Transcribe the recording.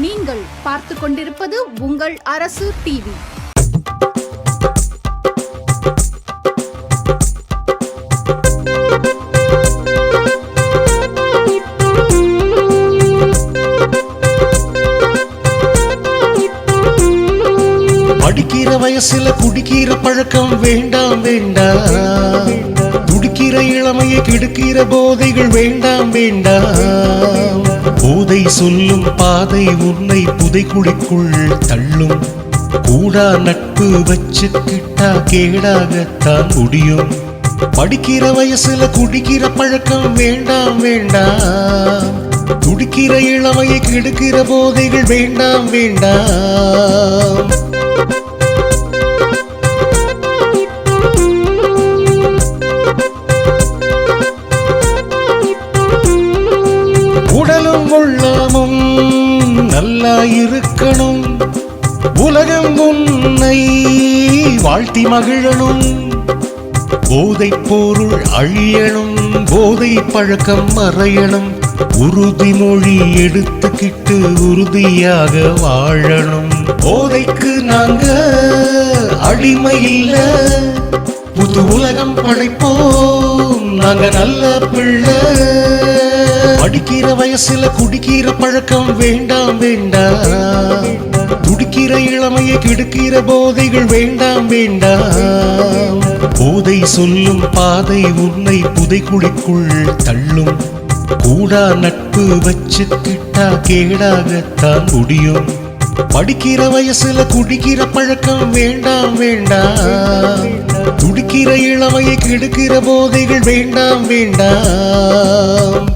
நீங்கள் பார்த்து கொண்டிருப்பது உங்கள் அரசு டிவி. படிக்கிற வயசுல குடிக்கிற பழக்கம் வேண்டாம் வேண்டாம், துடிக்கிற இளமையை கெடுக்கிற போதைகள் வேண்டாம் வேண்டாம். போதை சொல்லும் பாதை உன்னை புதைக்குழிக்குள் தள்ளும், கூடா நட்பு வச்சுக்கிட்டா கேடாகத்தான் முடியும். படிக்கிற வயசுல குடிக்கிற பழக்கம் வேண்டாம் வேண்டாம், துடிக்கிற இளமையை கெடுக்கிற போதைகள் வேண்டாம் வேண்டாம். உடலும் உள்ளமும் நல்லா இருக்கணும், உலகம் உன்னை வாழ்த்தி மகிழணும். போதை பொருள் அழியணும், போதை பழக்கம் மறையணும். உறுதிமொழி எடுத்துக்கிட்டு உறுதியாக வாழணும். போதைக்கு நாங்க அடிமை இல்ல, புது உலகம் படைப்போம் நாங்க நல்ல பிள்ளை. படிக்கிற வயசுல குடிக்கிற பழக்கம் வேண்டாம் வேண்டாம், துடிக்கிற இளமையை கெடுக்கிற போதைகள் வேண்டாம் வேண்டாம். போதை சொல்லும் பாதை உன்னை புதைக்குழிக்குள் தள்ளும், கூடா நட்பு வச்சுக்கிட்டா கேடாகத்தான் முடியும். படிக்கிற வயசுல குடிக்கிற பழக்கம் வேண்டாம் வேண்டாம், துடிக்கிற இளமையை கெடுக்கிற போதைகள் வேண்டாம் வேண்டாம்.